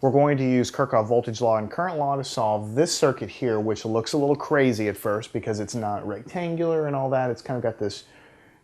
we're going to use Kirchhoff voltage law and current law to solve this circuit here, which looks a little crazy at first because it's not rectangular and all that. It's kind of got this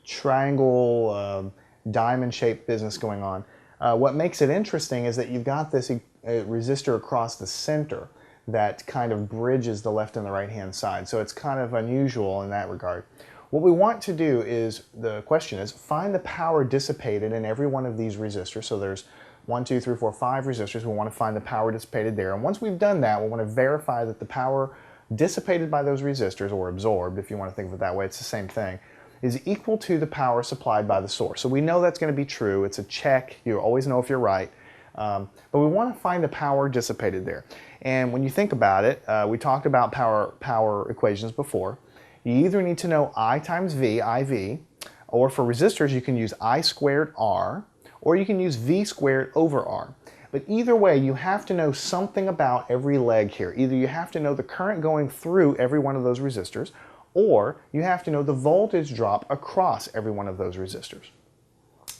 triangle, diamond-shaped business going on. What makes it interesting is that you've got this resistor across the center that kind of bridges the left and the right-hand side. So it's kind of unusual in that regard. What we want to do is, the question is, find the power dissipated in every one of these resistors. So there's 1, 2, 3, 4, 5 resistors. We want to find the power dissipated there. And once we've done that, we want to verify that the power dissipated by those resistors, or absorbed, if you want to think of it that way, it's the same thing, is equal to the power supplied by the source. So we know that's going to be true. It's a check. You always know if you're right. But we want to find the power dissipated there. And when you think about it, we talked about power equations before. You either need to know I times V, IV, or for resistors you can use I squared R, or you can use V squared over R. But either way, you have to know something about every leg here. Either you have to know the current going through every one of those resistors, or you have to know the voltage drop across every one of those resistors.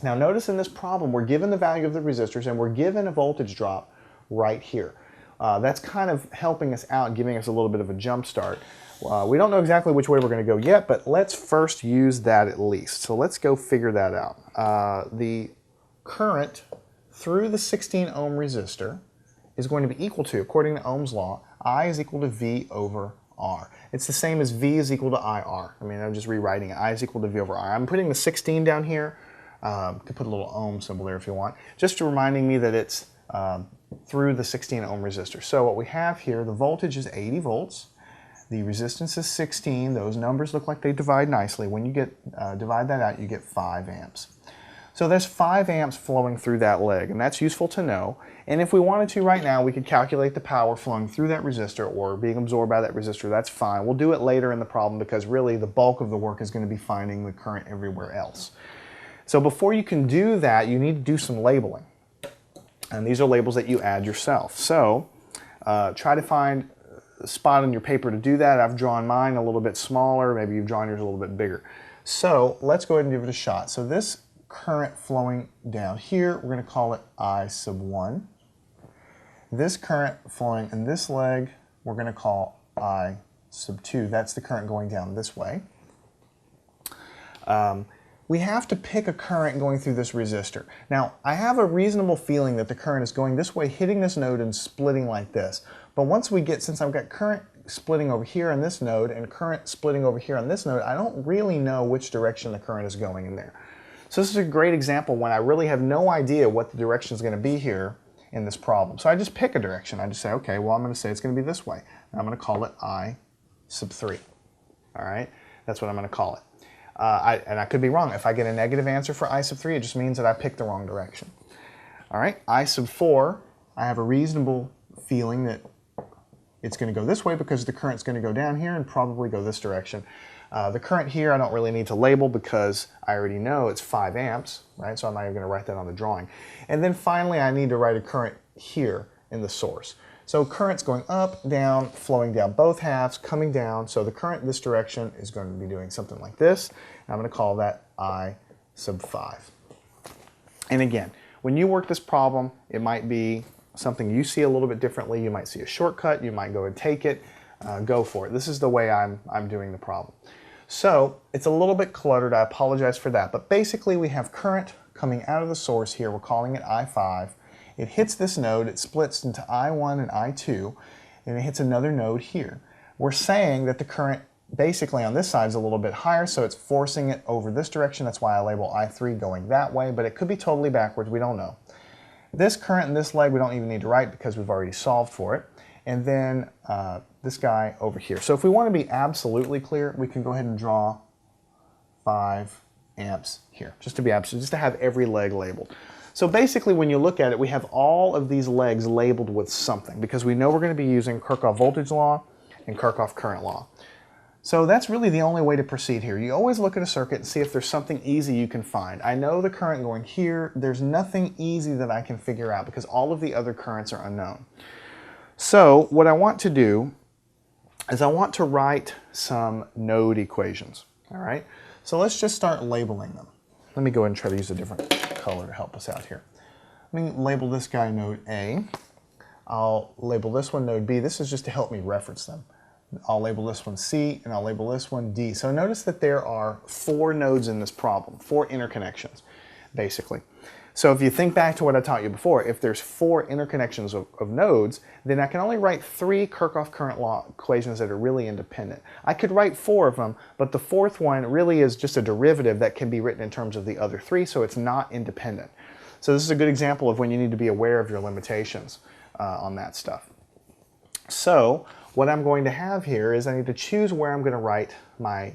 Now notice in this problem we're given the value of the resistors and we're given a voltage drop right here. That's kind of helping us out, giving us a little bit of a jump start. We don't know exactly which way we're going to go yet, but let's first use that at least. So let's go figure that out. The current through the 16 ohm resistor is going to be equal to, according to Ohm's law, I is equal to V over R. It's the same as V is equal to IR. I mean, I'm just rewriting it. I is equal to V over R. I'm putting the 16 down here. You could put a little ohm symbol there if you want. Just reminding me that it's through the 16 ohm resistor. So what we have here, the voltage is 80 volts. The resistance is 16. Those numbers look like they divide nicely. When you divide that out, you get 5 amps. So there's 5 amps flowing through that leg, and that's useful to know. And if we wanted to right now, we could calculate the power flowing through that resistor or being absorbed by that resistor. That's fine. We'll do it later in the problem because really the bulk of the work is going to be finding the current everywhere else. So before you can do that, you need to do some labeling. And these are labels that you add yourself. So try to find a spot on your paper to do that. I've drawn mine a little bit smaller. Maybe you've drawn yours a little bit bigger. So let's go ahead and give it a shot. So this current flowing down here, we're going to call it I sub 1. This current flowing in this leg, we're going to call I sub 2. That's the current going down this way. We have to pick a current going through this resistor. Now, I have a reasonable feeling that the current is going this way, hitting this node and splitting like this. But once we get, since I've got current splitting over here on this node and current splitting over here on this node, I don't really know which direction the current is going in there. So this is a great example when I really have no idea what the direction is going to be here in this problem. So I just pick a direction. I just say, okay, well, I'm going to say it's going to be this way. And I'm going to call it I sub 3. All right? That's what I'm going to call it. And I could be wrong. If I get a negative answer for I sub 3, it just means that I picked the wrong direction. All right, I sub 4, I have a reasonable feeling that it's going to go this way because the current's going to go down here and probably go this direction. The current here I don't really need to label because I already know it's 5 amps, right? So I'm not even going to write that on the drawing. And then finally I need to write a current here in the source. So current's going up, down, flowing down both halves, coming down. So the current in this direction is going to be doing something like this. And I'm going to call that I sub 5. And again, when you work this problem, it might be something you see a little bit differently. You might see a shortcut. You might go and take it. Go for it. This is the way I'm doing the problem. So it's a little bit cluttered. I apologize for that. But basically we have current coming out of the source here. We're calling it I5. It hits this node, it splits into I1 and I2, and it hits another node here. We're saying that the current basically on this side is a little bit higher, so it's forcing it over this direction. That's why I label I3 going that way, but it could be totally backwards. We don't know. This current in this leg we don't even need to write because we've already solved for it. And then this guy over here. So if we want to be absolutely clear, we can go ahead and draw 5 amps here, just to be absolute, just to have every leg labeled. So basically when you look at it, we have all of these legs labeled with something because we know we're going to be using Kirchhoff voltage law and Kirchhoff current law. So that's really the only way to proceed here. You always look at a circuit and see if there's something easy you can find. I know the current going here. There's nothing easy that I can figure out because all of the other currents are unknown. So what I want to do is I want to write some node equations. All right. So let's just start labeling them. Let me go ahead and try to use a different color to help us out here. Let me label this guy node A. I'll label this one node B. This is just to help me reference them. I'll label this one C, and I'll label this one D. So notice that there are 4 nodes in this problem, 4 interconnections, basically. So if you think back to what I taught you before, if there's 4 interconnections of nodes, then I can only write 3 Kirchhoff current law equations that are really independent. I could write 4 of them, but the 4th one really is just a derivative that can be written in terms of the other 3, so it's not independent. So this is a good example of when you need to be aware of your limitations on that stuff. So what I'm going to have here is I need to choose where I'm going to write my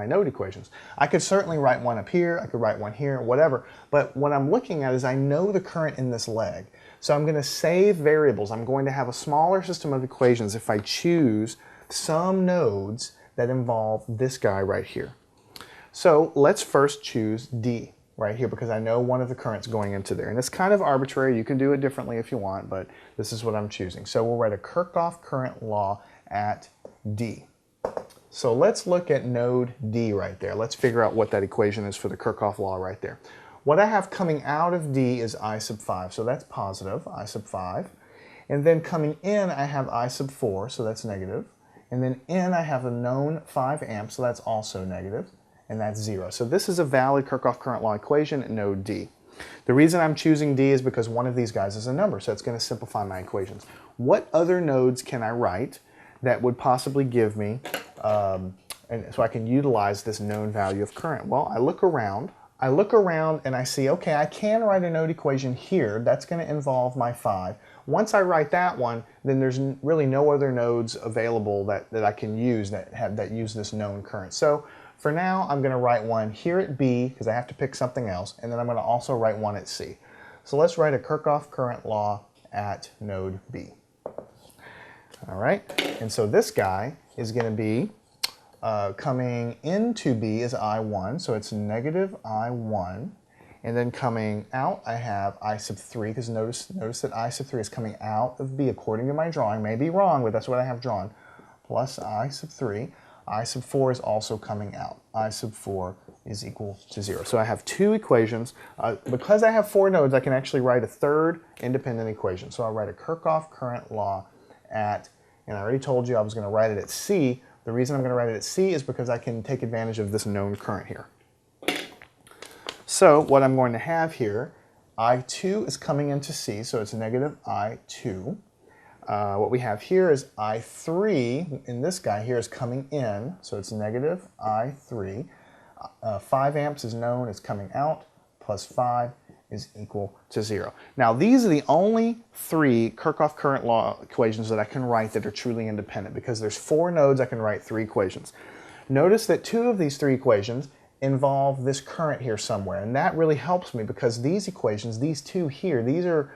node equations. I could certainly write one up here, I could write one here, whatever, but what I'm looking at is I know the current in this leg. So I'm going to save variables. I'm going to have a smaller system of equations if I choose some nodes that involve this guy right here. So let's first choose D right here because I know one of the currents going into there. And it's kind of arbitrary. You can do it differently if you want, but this is what I'm choosing. So we'll write a Kirchhoff current law at D. So let's look at node D right there. Let's figure out what that equation is for the Kirchhoff law right there. What I have coming out of D is I sub 5, so that's positive, I sub 5. And then coming in, I have I sub 4, so that's negative. And then in, I have a known 5 amps, so that's also negative, and that's 0. So this is a valid Kirchhoff current law equation at node D. The reason I'm choosing D is because one of these guys is a number, so it's going to simplify my equations. What other nodes can I write that would possibly give me, and so I can utilize this known value of current? Well, I look around and I see, okay, I can write a node equation here. That's going to involve my 5. Once I write that one, then there's really no other nodes available that I can use that use this known current. So for now, I'm going to write one here at B because I have to pick something else, and then I'm going to also write one at C. So let's write a Kirchhoff current law at node B. All right, and so this guy is going to be coming into B is I1, so it's negative I1. And then coming out, I have I sub 3, because notice that I sub 3 is coming out of B according to my drawing. May be wrong, but that's what I have drawn. Plus I sub 3. I sub 4 is also coming out. I sub 4 is equal to 0. So I have 2 equations. Because I have 4 nodes, I can actually write a third independent equation. So I'll write a Kirchhoff current law at, and I already told you I was going to write it at C. The reason I'm going to write it at C is because I can take advantage of this known current here. So what I'm going to have here, I2 is coming into C, so it's negative I2. What we have here is I3, in this guy here, is coming in, so it's negative I3. 5 amps is known, it's coming out, plus 5 is equal to 0. Now these are the only 3 Kirchhoff current law equations that I can write that are truly independent, because there's 4 nodes I can write 3 equations. Notice that 2 of these 3 equations involve this current here somewhere, and that really helps me because these equations, these 2 here, these are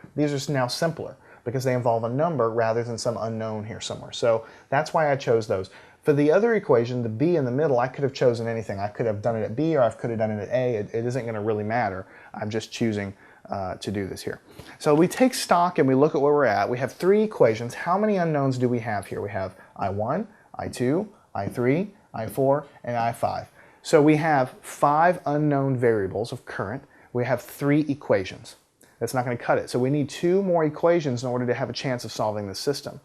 now simpler because they involve a number rather than some unknown here somewhere. So that's why I chose those. For the other equation, the B in the middle, I could have chosen anything. I could have done it at B or I could have done it at A. It isn't going to really matter. I'm just choosing to do this here. So we take stock and we look at where we're at. We have 3 equations. How many unknowns do we have here? We have I1, I2, I3, I4, and I5. So we have 5 unknown variables of current. We have 3 equations. That's not going to cut it. So we need 2 more equations in order to have a chance of solving this system.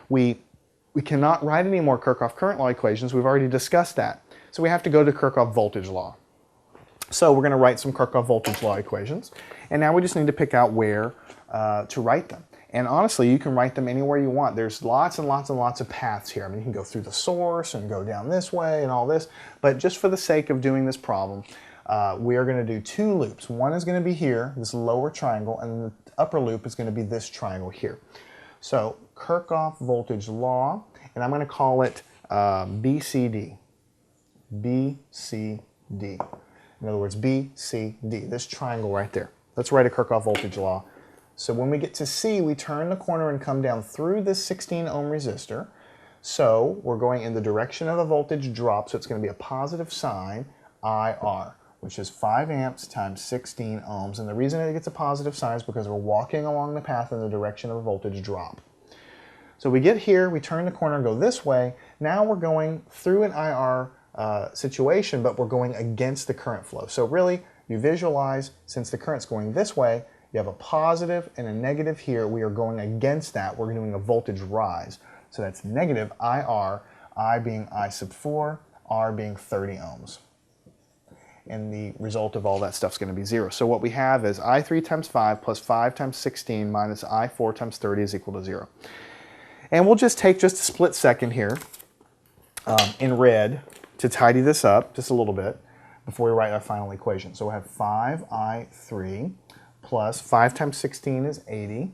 We cannot write any more Kirchhoff current law equations. We've already discussed that. So we have to go to Kirchhoff voltage law. So we're going to write some Kirchhoff voltage law equations. And now we just need to pick out where to write them. And honestly, you can write them anywhere you want. There's lots and lots and lots of paths here. I mean, you can go through the source and go down this way and all this. But just for the sake of doing this problem, we are going to do 2 loops. One is going to be here, this lower triangle, and the upper loop is going to be this triangle here. So Kirchhoff voltage law, and I'm going to call it BCD. BCD. In other words, BCD, this triangle right there. Let's write a Kirchhoff voltage law. So when we get to C, we turn the corner and come down through this 16 ohm resistor. So we're going in the direction of the voltage drop, so it's going to be a positive sign, IR, which is 5 amps times 16 ohms. And the reason it gets a positive sign is because we're walking along the path in the direction of the voltage drop. So we get here, we turn the corner and go this way. Now we're going through an IR situation, but we're going against the current flow. So really, you visualize, since the current's going this way, You have a positive and a negative here. We are going against that. We're doing a voltage rise. So that's negative IR, I being I sub 4, R being 30 ohms. And the result of all that stuff is going to be 0. So what we have is I3 times 5 plus 5 times 16 minus I4 times 30 is equal to 0. And we'll just take just a split second here in red to tidy this up just a little bit before we write our final equation. So we'll have 5I3 plus 5 times 16 is 80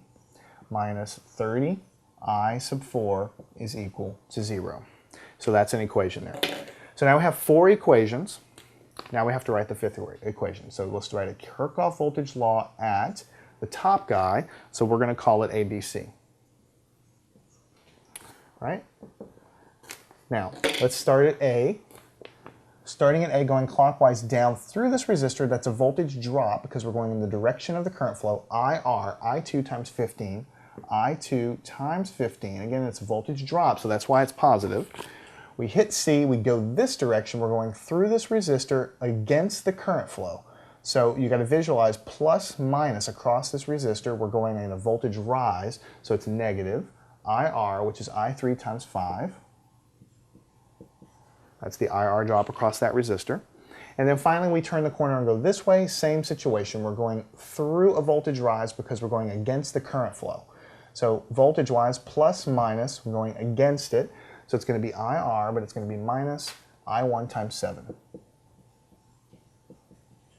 minus 30 I sub 4 is equal to 0. So that's an equation there. So now we have 4 equations. Now we have to write the 5th equation. So let's write a Kirchhoff voltage law at the top guy. So we're going to call it ABC. Right? Now, let's start at A. Starting at A, going clockwise down through this resistor, that's a voltage drop because we're going in the direction of the current flow. IR, I2 times 15. I2 times 15. Again, it's a voltage drop, so that's why it's positive. We hit C, we go this direction, we're going through this resistor against the current flow. So you got to visualize plus minus across this resistor, we're going in a voltage rise, so it's negative. IR, which is I3 times 5. That's the IR drop across that resistor. And then finally we turn the corner and go this way, same situation. We're going through a voltage rise because we're going against the current flow. So voltage-wise, plus minus, we're going against it. So it's going to be IR, but it's going to be minus I1 times 7.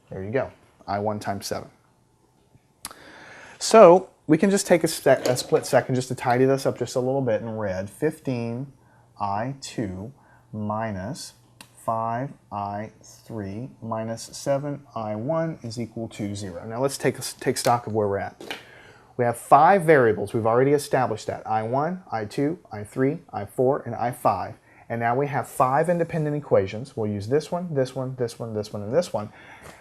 There you go, I1 times 7. So we can just take a split second just to tidy this up just a little bit in red. 15 I2 minus 5I3 minus 7 I1 is equal to 0. Now let's take stock of where we're at. We have 5 variables. We've already established that. I1, I2, I3, I4, and I5. And now we have 5 independent equations. We'll use this one, this one, this one, this one, and this one.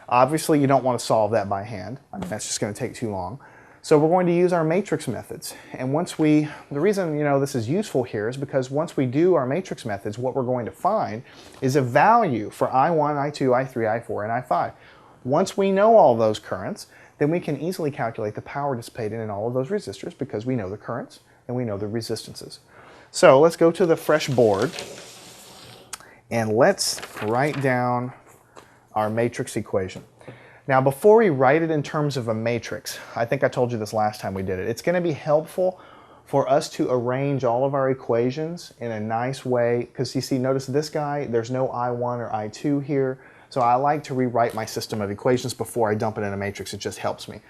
Obviously, you don't want to solve that by hand. I mean, that's just going to take too long. So we're going to use our matrix methods. And the reason this is useful here is because once we do our matrix methods, what we're going to find is a value for I1, I2, I3, I4, and I5. Once we know all those currents, then we can easily calculate the power dissipated in all of those resistors because we know the currents and we know the resistances. So let's go to the fresh board and let's write down our matrix equation. Now before we write it in terms of a matrix, I think I told you this last time we did it, it's going to be helpful for us to arrange all of our equations in a nice way because you see, notice this guy, there's no I1 or I2 here. So I like to rewrite my system of equations before I dump it in a matrix. It just helps me.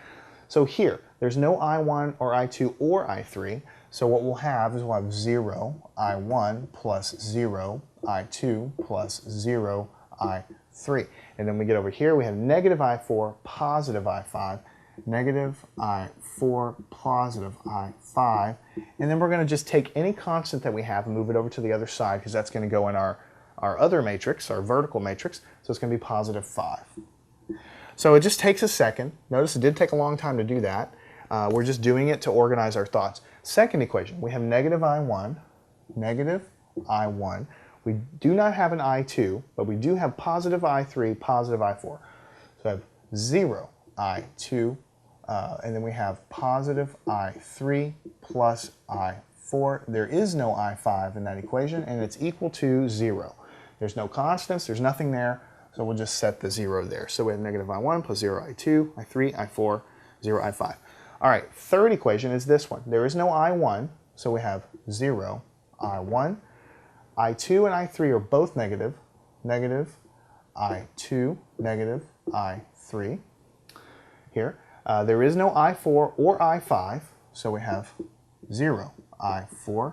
So here, there's no I1 or I2 or I3. So what we'll have is we'll have 0 I1 plus 0 I2 plus 0 I3. And then we get over here, we have negative I4, positive I5, negative I4, positive I5. And then we're going to just take any constant that we have and move it over to the other side because that's going to go in our other matrix, our vertical matrix, so it's going to be positive 5. So it just takes a second. Notice it did take a long time to do that. We're just doing it to organize our thoughts. Second equation, we have negative I1, negative I1. We do not have an I2, but we do have positive I3, positive I4. So I have 0 I2, and then we have positive I3 plus I4. There is no I5 in that equation, and it's equal to 0. There's no constants, there's nothing there, so we'll just set the 0 there. So we have negative I1 plus 0 I2, I3, I4, 0 I5. All right, third equation is this one. There is no I1, so we have 0 I1. I2 and I3 are both negative, negative I2, negative I3 here. There is no I4 or I5, so we have 0 I4,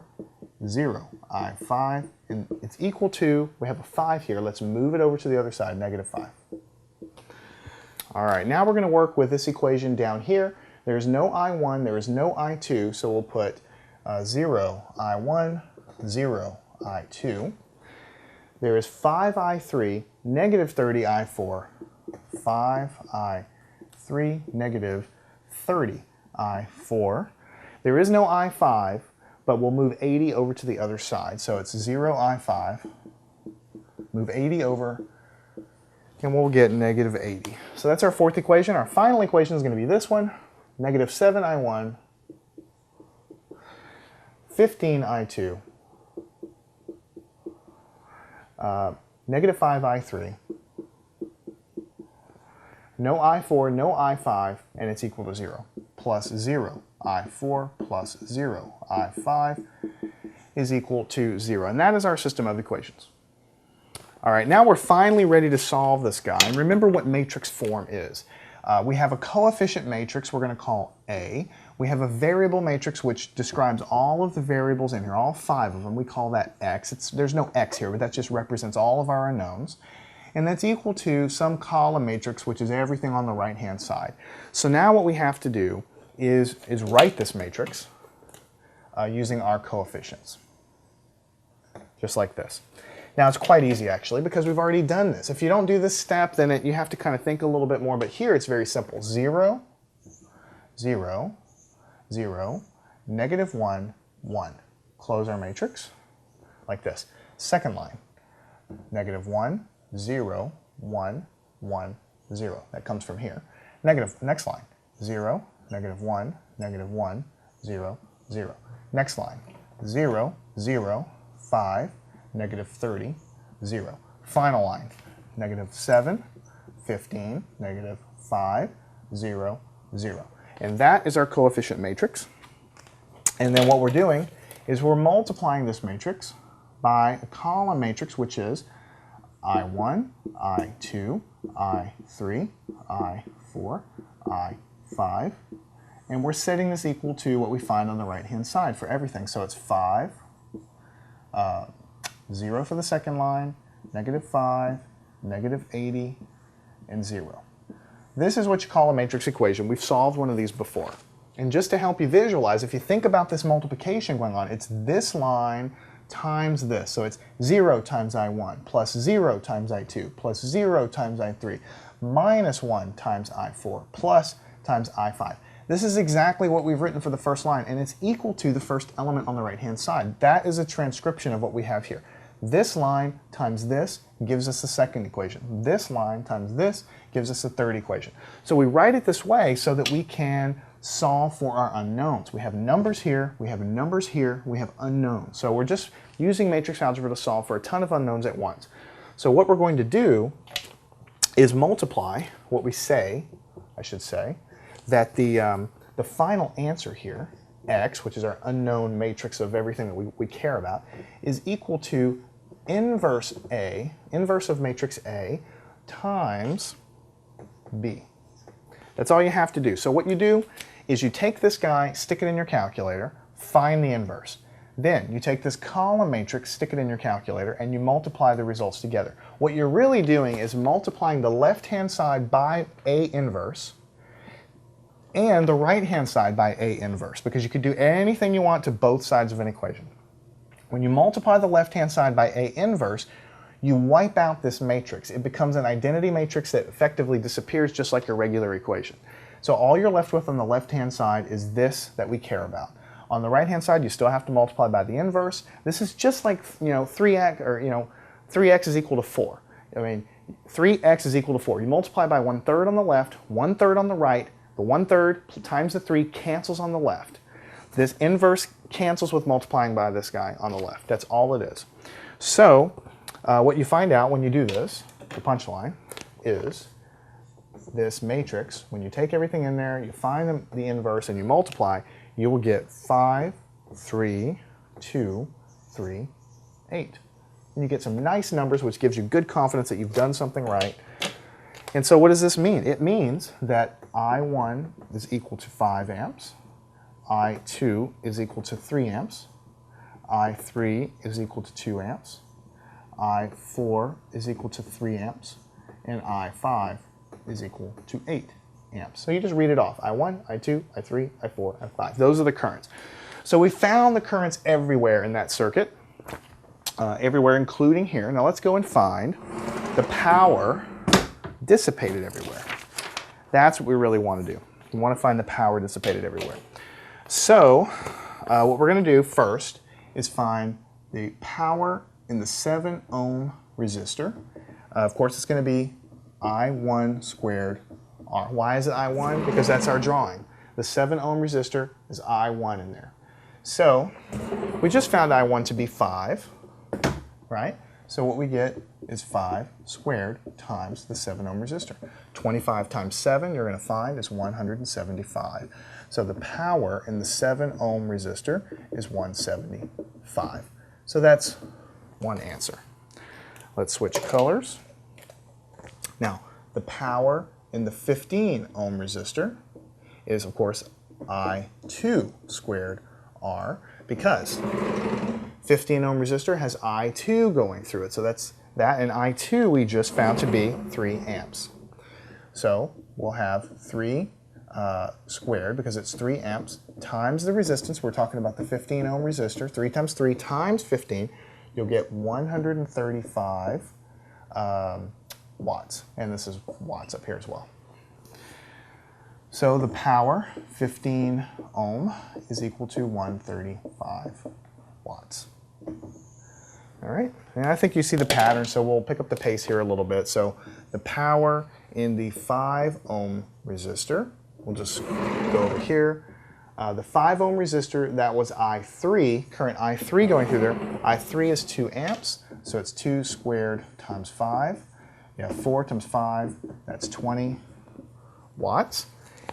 0 I5, and it's equal to, we have a 5 here, let's move it over to the other side, negative 5. All right, now we're going to work with this equation down here. There's no I1, there is no I2, so we'll put 0 I1, 0 I2. There is 5 I3, negative 30 I4, 5 I3, negative 30 I4. There is no I5, but we'll move 80 over to the other side. So it's 0 I5, move 80 over, and we'll get negative 80. So that's our fourth equation. Our final equation is going to be this one. negative 7I1, 15I2, negative 5I3, no I4, no I5, and it's equal to 0, plus 0. I4 plus 0, I5 is equal to 0. And that is our system of equations. All right, now we're finally ready to solve this guy. And remember what matrix form is. We have a coefficient matrix we're going to call A. We have a variable matrix which describes all of the variables in here, all 5 of them. We call that X. There's no X here, but that just represents all of our unknowns. And that's equal to some column matrix, which is everything on the right-hand side. So now what we have to do is write this matrix using our coefficients, just like this. Now it's quite easy actually because we've already done this. If you don't do this step, then you have to kind of think a little bit more, but here it's very simple. 0, 0, 0, negative 1, 1. Close our matrix like this. Second line, negative 1, 0, 1, 1, 0. That comes from here. Next line, 0, negative 1, negative 1, 0, 0. Next line, 0, 0, 5, negative 30, 0. Final line, negative 7, 15, negative 5, 0, 0. And that is our coefficient matrix. And then what we're doing is we're multiplying this matrix by a column matrix, which is I1, I2, I3, I4, I5. And we're setting this equal to what we find on the right-hand side for everything. So it's 5, 0 for the second line, negative 5, negative 80, and 0. This is what you call a matrix equation. We've solved one of these before. And just to help you visualize, if you think about this multiplication going on, it's this line times this. So it's 0 times I1 plus 0 times I2 plus 0 times I3 minus 1 times I4 plus times I5. This is exactly what we've written for the first line, and it's equal to the first element on the right-hand side. That is a transcription of what we have here. This line times this gives us the second equation. This line times this gives us the third equation. So we write it this way so that we can solve for our unknowns. We have numbers here, we have numbers here, we have unknowns. So we're just using matrix algebra to solve for a ton of unknowns at once. So what we're going to do is multiply what we say, I should say, that the final answer here, X, which is our unknown matrix of everything that we care about, is equal to inverse A, inverse of matrix A, times B. That's all you have to do. So what you do is you take this guy, stick it in your calculator, find the inverse. Then you take this column matrix, stick it in your calculator, and you multiply the results together. What you're really doing is multiplying the left-hand side by A inverse and the right-hand side by A inverse, because you could do anything you want to both sides of an equation. When you multiply the left-hand side by A inverse, you wipe out this matrix. It becomes an identity matrix that effectively disappears just like your regular equation. So all you're left with on the left-hand side is this that we care about. On the right-hand side, you still have to multiply by the inverse. This is just like, 3x, or 3x is equal to 4. I mean, 3x is equal to 4. You multiply by 1/3 on the left, 1/3 on the right. The 1/3 times the 3 cancels on the left. This inverse cancels with multiplying by this guy on the left. That's all it is. So what you find out when you do this, the punchline, is this matrix. When you take everything in there, you find the inverse, and you multiply, you will get 5, 3, 2, 3, 8. And you get some nice numbers, which gives you good confidence that you've done something right. And so what does this mean? It means that I1 is equal to 5 amps, I2 is equal to 3 amps, I3 is equal to 2 amps, I4 is equal to 3 amps, and I5 is equal to 8 amps. So you just read it off. I1, I2, I3, I4, I5. Those are the currents. So we found the currents everywhere in that circuit, everywhere including here. Now let's go and find the power dissipated everywhere. That's what we really want to do. We want to find the power dissipated everywhere. So what we're going to do first is find the power in the 7 ohm resistor. Of course, it's going to be I1 squared R. Why is it I1? Because that's our drawing. The 7 ohm resistor is I1 in there. So we just found I1 to be 5, right? So what we get is 5 squared times the 7 ohm resistor. 25 times 7, you're going to find, is 175. So the power in the 7 ohm resistor is 175. So that's one answer. Let's switch colors. Now, the power in the 15 ohm resistor is, of course, I2 squared R, because 15 ohm resistor has I2 going through it. So that's that, and I2 we just found to be 3 amps. So we'll have 3 squared, because it's 3 amps, times the resistance. We're talking about the 15 ohm resistor. 3 times 3 times 15, you'll get 135 watts. And this is watts up here as well. So the power, 15 ohm, is equal to 135 watts. All right, and I think you see the pattern, so we'll pick up the pace here a little bit. So the power in the 5 ohm resistor, we'll just go over here. The 5 ohm resistor, that was I3, current I3 going through there. I3 is 2 amps, so it's 2 squared times 5. You have 4 times 5, that's 20 watts.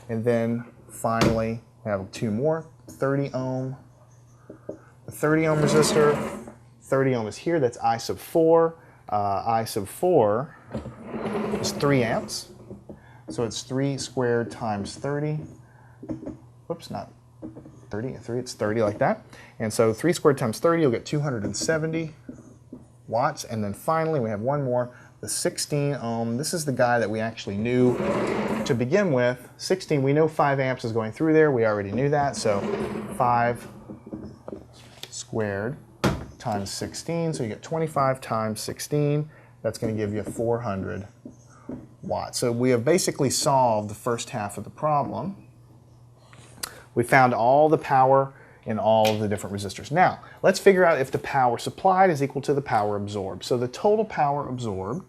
And then finally, we have 2 more, 30 ohm. The 30 ohm resistor, 30 ohm is here, that's I sub 4. I sub 4 is 3 amps. So it's 3 squared times 30. Whoops, not 30, 3, it's 30 like that. And so 3 squared times 30, you'll get 270 watts. And then finally, we have one more, the 16 ohm. This is the guy that we actually knew to begin with. 16, we know 5 amps is going through there. We already knew that. So 5 squared times 16. So you get 25 times 16. That's going to give you 400 watts. So we have basically solved the first half of the problem. We found all the power in all of the different resistors. Now, let's figure out if the power supplied is equal to the power absorbed. So the total power absorbed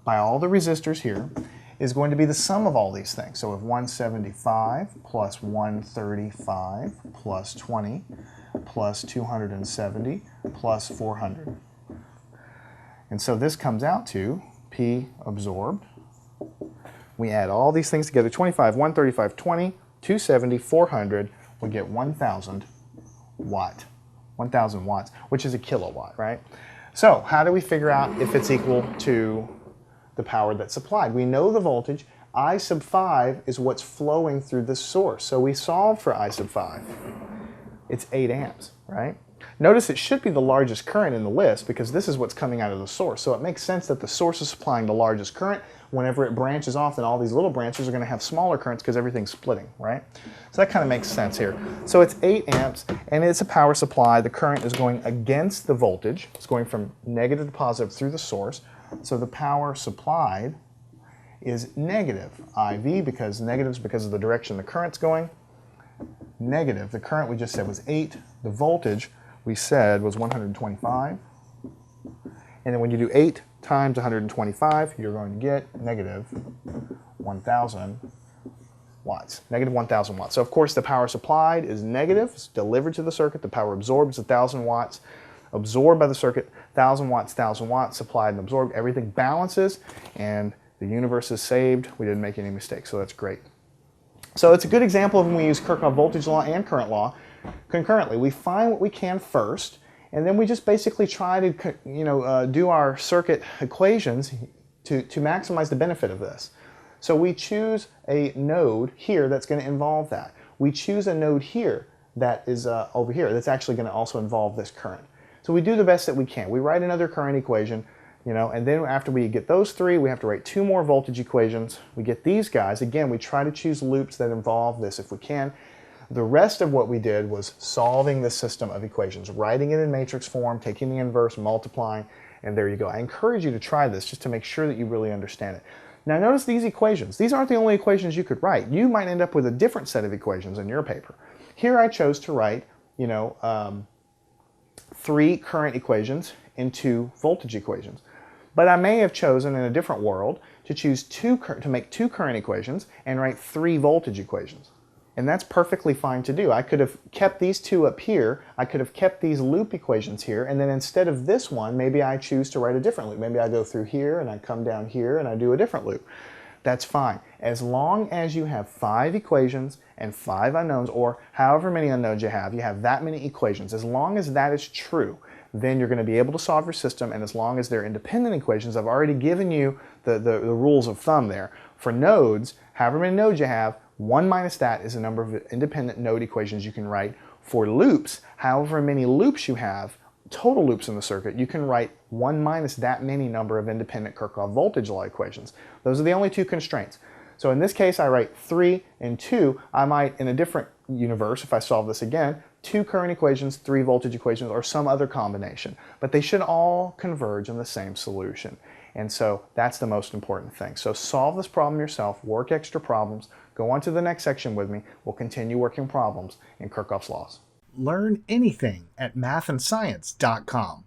by all the resistors here is going to be the sum of all these things. So we have 175 plus 135 plus 20 plus 270 plus 400. And so this comes out to P absorbed. We add all these things together, 25, 135, 20, 270, 400, we get 1,000 watts, which is a kilowatt, right? So how do we figure out if it's equal to the power that's supplied? We know the voltage. I sub 5 is what's flowing through the source. So we solve for I sub 5. It's 8 amps, right? Notice it should be the largest current in the list because this is what's coming out of the source. So it makes sense that the source is supplying the largest current. Whenever it branches off, then all these little branches are going to have smaller currents because everything's splitting, right? So that kind of makes sense here. So it's 8 amps, and it's a power supply. The current is going against the voltage. It's going from negative to positive through the source. So the power supplied is negative IV, because negative is because of the direction the current's going. Negative, the current we just said was 8. The voltage we said was 125. And then when you do 8 times 125, you're going to get negative 1,000 watts. Negative 1,000 watts. So of course the power supplied is negative. It's delivered to the circuit. The power absorbed is 1,000 watts. Absorbed by the circuit, 1,000 watts, supplied and absorbed. Everything balances, and the universe is saved. We didn't make any mistakes, so that's great. So it's a good example of when we use Kirchhoff voltage law and current law concurrently. We find what we can first, and then we just basically try to do our circuit equations to maximize the benefit of this. So we choose a node here that's going to involve that. We choose a node here that is over here that's actually going to also involve this current. So we do the best that we can. We write another current equation, and then after we get those 3, we have to write 2 more voltage equations. We get these guys. Again, we try to choose loops that involve this if we can. The rest of what we did was solving this system of equations, writing it in matrix form, taking the inverse, multiplying, and there you go. I encourage you to try this just to make sure that you really understand it. Now notice these equations. These aren't the only equations you could write. You might end up with a different set of equations in your paper. Here I chose to write, 3 current equations and 2 voltage equations. But I may have chosen in a different world to choose to make two current equations and write three voltage equations. And that's perfectly fine to do. I could have kept these two up here, I could have kept these loop equations here, and then instead of this one, maybe I choose to write a different loop. Maybe I go through here and I come down here and I do a different loop. That's fine. As long as you have 5 equations and 5 unknowns, or however many unknowns you have that many equations. As long as that is true, then you're going to be able to solve your system, and as long as they're independent equations, I've already given you the rules of thumb there. For nodes, however many nodes you have, 1 minus that is the number of independent node equations you can write. For loops, however many loops you have, total loops in the circuit, you can write 1 minus that many number of independent Kirchhoff voltage law equations. Those are the only 2 constraints. So in this case, I write 3 and 2. I might, in a different universe, if I solve this again, 2 current equations, 3 voltage equations, or some other combination. But they should all converge in the same solution. And so that's the most important thing. So solve this problem yourself, work extra problems, go on to the next section with me. We'll continue working problems in Kirchhoff's laws. Learn anything at mathandscience.com.